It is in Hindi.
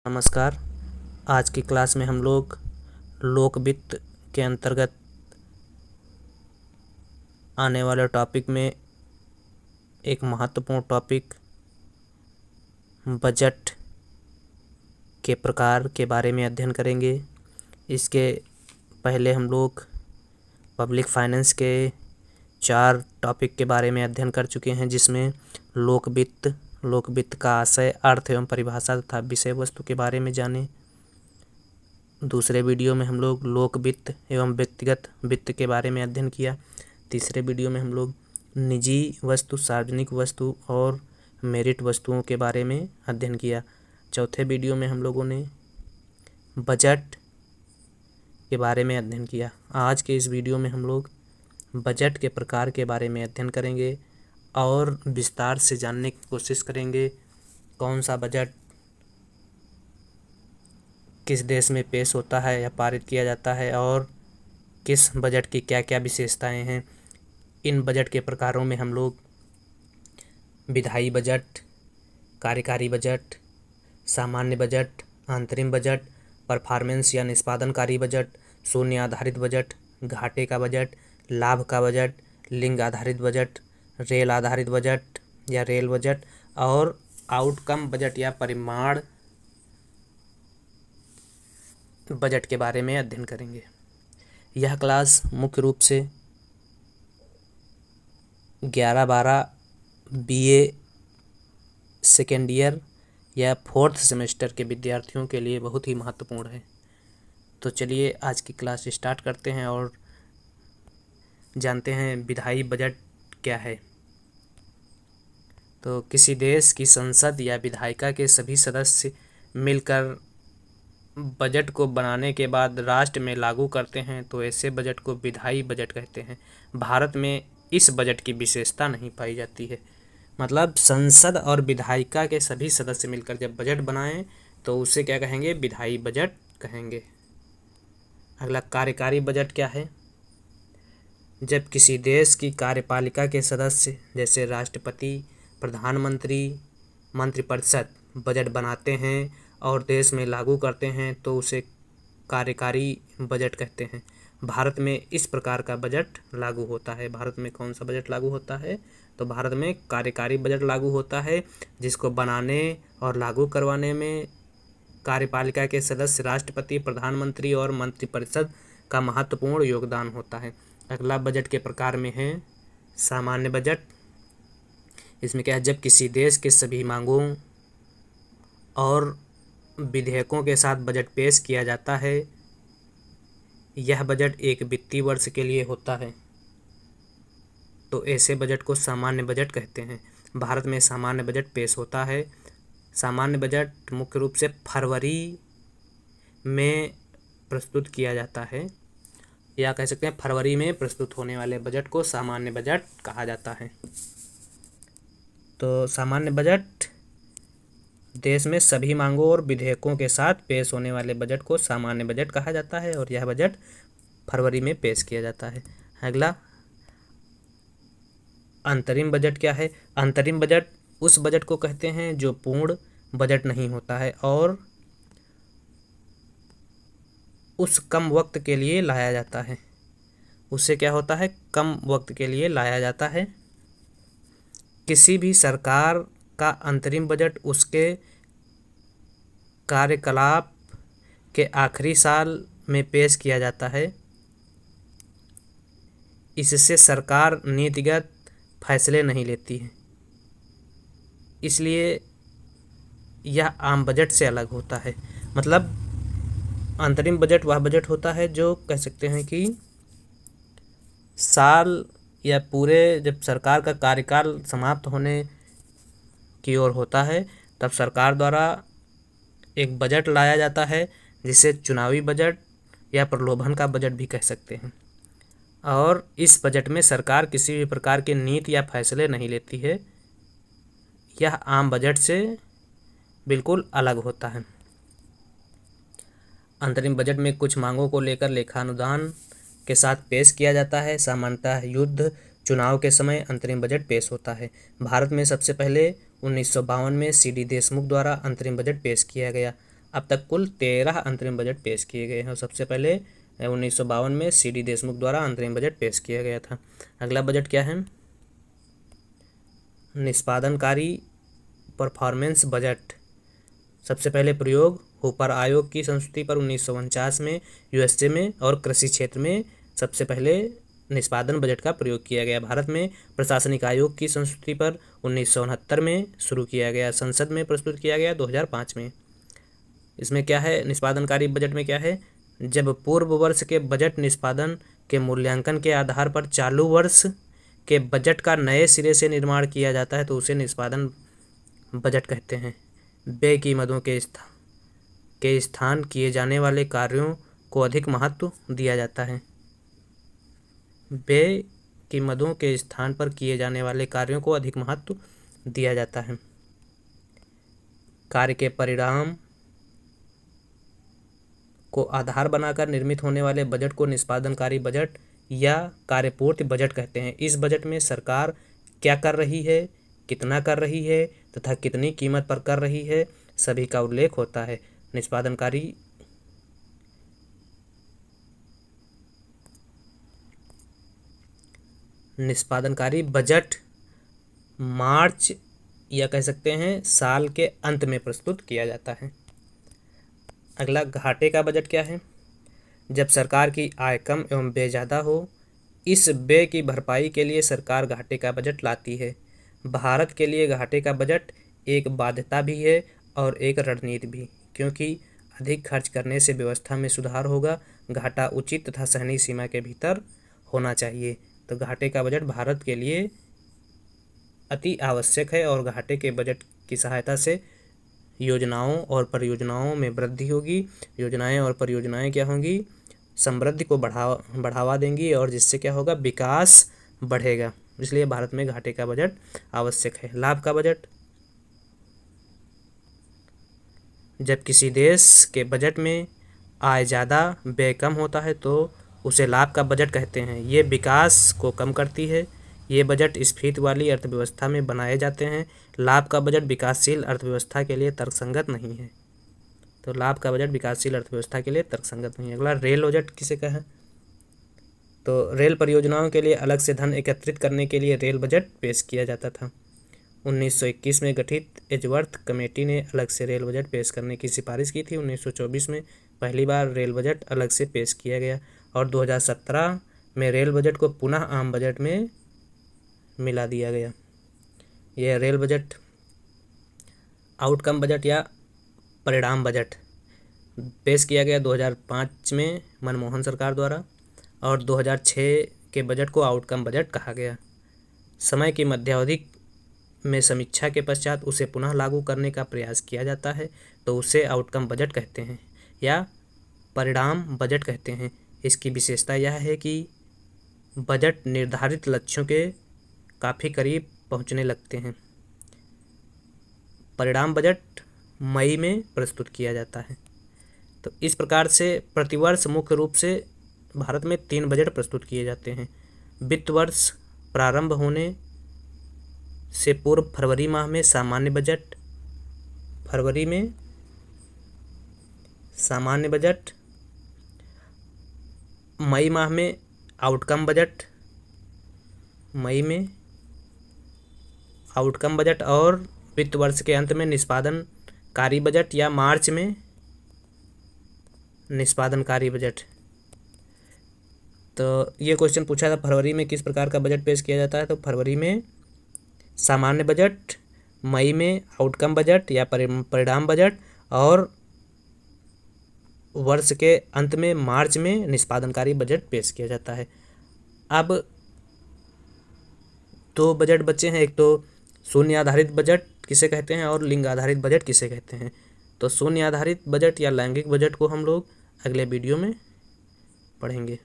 नमस्कार। आज की क्लास में हम लोग लोक वित्त के अंतर्गत आने वाले टॉपिक में एक महत्वपूर्ण टॉपिक बजट के प्रकार के बारे में अध्ययन करेंगे। इसके पहले हम लोग पब्लिक फाइनेंस के 4 टॉपिक के बारे में अध्ययन कर चुके हैं, जिसमें लोक वित्त का आशय, अर्थ एवं परिभाषा तथा विषय वस्तु के बारे में जाने। दूसरे वीडियो में हम लोग लोक वित्त एवं व्यक्तिगत वित्त के बारे में अध्ययन किया। तीसरे वीडियो में हम लोग निजी वस्तु, सार्वजनिक वस्तु और मेरिट वस्तुओं के बारे में अध्ययन किया। चौथे वीडियो में हम लोगों ने बजट के बारे में अध्ययन किया। आज के इस वीडियो में हम लोग बजट के प्रकार के बारे में अध्ययन करेंगे और विस्तार से जानने की कोशिश करेंगे कौन सा बजट किस देश में पेश होता है या पारित किया जाता है और किस बजट की क्या क्या विशेषताएं हैं। इन बजट के प्रकारों में हम लोग विधायी बजट, कार्यकारी बजट, सामान्य बजट, अंतरिम बजट, परफॉर्मेंस या निष्पादनकारी बजट, शून्य आधारित बजट, घाटे का बजट, लाभ का बजट, लिंग आधारित बजट, रेल आधारित बजट या रेल बजट और आउटकम बजट या परिमाण बजट के बारे में अध्ययन करेंगे। यह क्लास मुख्य रूप से 11-12 बीए सेकेंड ईयर या 4th सेमेस्टर के विद्यार्थियों के लिए बहुत ही महत्वपूर्ण है। तो चलिए आज की क्लास स्टार्ट करते हैं और जानते हैं विधायी बजट क्या है। तो किसी देश की संसद या विधायिका के सभी सदस्य मिलकर बजट को बनाने के बाद राष्ट्र में लागू करते हैं, तो ऐसे बजट को विधायी बजट कहते हैं। भारत में इस बजट की विशेषता नहीं पाई जाती है। मतलब संसद और विधायिका के सभी सदस्य मिलकर जब बजट बनाएं तो उसे क्या कहेंगे? विधायी बजट कहेंगे। अगला कार्यकारी बजट क्या है? जब किसी देश की कार्यपालिका के सदस्य जैसे राष्ट्रपति, प्रधानमंत्री, मंत्रिपरिषद बजट बनाते हैं और देश में लागू करते हैं तो उसे कार्यकारी बजट कहते हैं। भारत में इस प्रकार का बजट लागू होता है। भारत में कौन सा बजट लागू होता है? तो भारत में कार्यकारी बजट लागू होता है, जिसको बनाने और लागू करवाने में कार्यपालिका के सदस्य राष्ट्रपति, प्रधानमंत्री और मंत्रिपरिषद का महत्वपूर्ण योगदान होता है। अगला बजट के प्रकार में है सामान्य बजट। इसमें क्या है? जब किसी देश के सभी मांगों और विधेयकों के साथ बजट पेश किया जाता है, यह बजट एक वित्तीय वर्ष के लिए होता है, तो ऐसे बजट को सामान्य बजट कहते हैं। भारत में सामान्य बजट पेश होता है। सामान्य बजट मुख्य रूप से फरवरी में प्रस्तुत किया जाता है, या कह सकते हैं फरवरी में प्रस्तुत होने वाले बजट को सामान्य बजट कहा जाता है। तो सामान्य बजट देश में सभी मांगों और विधेयकों के साथ पेश होने वाले बजट को सामान्य बजट कहा जाता है और यह बजट फरवरी में पेश किया जाता है। अगला अंतरिम बजट क्या है? अंतरिम बजट उस बजट को कहते हैं जो पूर्ण बजट नहीं होता है और उस कम वक्त के लिए लाया जाता है। उससे क्या होता है? कम वक्त के लिए लाया जाता है। किसी भी सरकार का अंतरिम बजट उसके कार्यकलाप के आखिरी साल में पेश किया जाता है। इससे सरकार नीतिगत फैसले नहीं लेती है, इसलिए यह आम बजट से अलग होता है। मतलब अंतरिम बजट वह बजट होता है जो कह सकते हैं कि साल या पूरे जब सरकार का कार्यकाल समाप्त होने की ओर होता है, तब सरकार द्वारा एक बजट लाया जाता है, जिसे चुनावी बजट या प्रलोभन का बजट भी कह सकते हैं। और इस बजट में सरकार किसी भी प्रकार के नीति या फैसले नहीं लेती है। यह आम बजट से बिल्कुल अलग होता है। अंतरिम बजट में कुछ मांगों को लेकर लेखानुदान के साथ पेश किया जाता है। सामान्यतः युद्ध, चुनाव के समय अंतरिम बजट पेश होता है। भारत में सबसे पहले 1952 में सी.डी. देशमुख द्वारा अंतरिम बजट पेश किया गया। अब तक कुल 13 अंतरिम बजट पेश किए गए हैं और सबसे पहले 1952 में सी.डी. देशमुख द्वारा अंतरिम बजट पेश किया गया था। अगला बजट क्या है? निष्पादनकारी परफॉर्मेंस बजट। सबसे पहले प्रयोग हूपर आयोग की संस्तुति पर 1949 में यूएसए में और कृषि क्षेत्र में सबसे पहले निष्पादन बजट का प्रयोग किया गया। भारत में प्रशासनिक आयोग की संस्तुति पर 1969 में शुरू किया गया। संसद में प्रस्तुत किया गया 2005 में। इसमें क्या है? निष्पादनकारी बजट में क्या है? जब पूर्व वर्ष के बजट निष्पादन के मूल्यांकन के आधार पर चालू वर्ष के बजट का नए सिरे से निर्माण किया जाता है तो उसे निष्पादन बजट कहते हैं। व्यय की मदों के स्थान किए जाने वाले कार्यों को अधिक महत्व दिया जाता है। व्यय की मदों के स्थान पर किए जाने वाले कार्यों को अधिक महत्व दिया जाता है। कार्य के परिणाम को आधार बनाकर निर्मित होने वाले बजट को निष्पादनकारी बजट या कार्यपूर्ति बजट कहते हैं। इस बजट में सरकार क्या कर रही है, कितना कर रही है तथा कितनी कीमत पर कर रही है, सभी का उल्लेख होता है। निष्पादनकारी बजट मार्च या कह सकते हैं साल के अंत में प्रस्तुत किया जाता है। अगला घाटे का बजट क्या है? जब सरकार की आय कम एवं व्यय ज़्यादा हो, इस व्यय की भरपाई के लिए सरकार घाटे का बजट लाती है। भारत के लिए घाटे का बजट एक बाध्यता भी है और एक रणनीति भी, क्योंकि अधिक खर्च करने से व्यवस्था में सुधार होगा। घाटा उचित तथा सहनीय सीमा के भीतर होना चाहिए। तो घाटे का बजट भारत के लिए अति आवश्यक है और घाटे के बजट की सहायता से योजनाओं और परियोजनाओं में वृद्धि होगी। योजनाएं और परियोजनाएं क्या होंगी? समृद्धि को बढ़ावा देंगी और जिससे क्या होगा? विकास बढ़ेगा। इसलिए भारत में घाटे का बजट आवश्यक है। लाभ का बजट। जब किसी देश के बजट में आय ज़्यादा व्यय कम होता है तो उसे लाभ का बजट कहते हैं। ये विकास को कम करती है। ये बजट स्फीति वाली अर्थव्यवस्था में बनाए जाते हैं। लाभ का बजट विकासशील अर्थव्यवस्था के लिए तर्कसंगत नहीं है। तो लाभ का बजट विकासशील अर्थव्यवस्था के लिए तर्कसंगत नहीं है। अगला रेल बजट किसे कहा? तो रेल परियोजनाओं के लिए अलग से धन एकत्रित करने के लिए रेल बजट पेश किया जाता था। 1921 में गठित एजवर्थ कमेटी ने अलग से रेल बजट पेश करने की सिफारिश की थी। 1924 में पहली बार रेल बजट अलग से पेश किया गया और 2017 में रेल बजट को पुनः आम बजट में मिला दिया गया। यह रेल बजट। आउटकम बजट या परिणाम बजट पेश किया गया 2005 में मनमोहन सरकार द्वारा और 2006 के बजट को आउटकम बजट कहा गया। समय की मध्यावधि में समीक्षा के पश्चात उसे पुनः लागू करने का प्रयास किया जाता है तो उसे आउटकम बजट कहते हैं या परिणाम बजट कहते हैं। इसकी विशेषता यह है कि बजट निर्धारित लक्ष्यों के काफ़ी करीब पहुंचने लगते हैं। परिणाम बजट मई में प्रस्तुत किया जाता है। तो इस प्रकार से प्रतिवर्ष मुख्य रूप से भारत में 3 बजट प्रस्तुत किए जाते हैं। वित्त वर्ष प्रारंभ होने से पूर्व फरवरी माह में सामान्य बजट, फरवरी में सामान्य बजट, मई माह में आउटकम बजट, मई में आउटकम बजट और वित्त वर्ष के अंत में निष्पादनकारी बजट या मार्च में निष्पादनकारी बजट। तो ये क्वेश्चन पूछा था फरवरी में किस प्रकार का बजट पेश किया जाता है? तो फरवरी में सामान्य बजट, मई में आउटकम बजट या परिणाम बजट और वर्ष के अंत में मार्च में निष्पादनकारी बजट पेश किया जाता है। अब 2 बजट बचे हैं। एक तो शून्य आधारित बजट किसे कहते हैं और लिंग आधारित बजट किसे कहते हैं। तो शून्य आधारित बजट या लैंगिक बजट को हम लोग अगले वीडियो में पढ़ेंगे।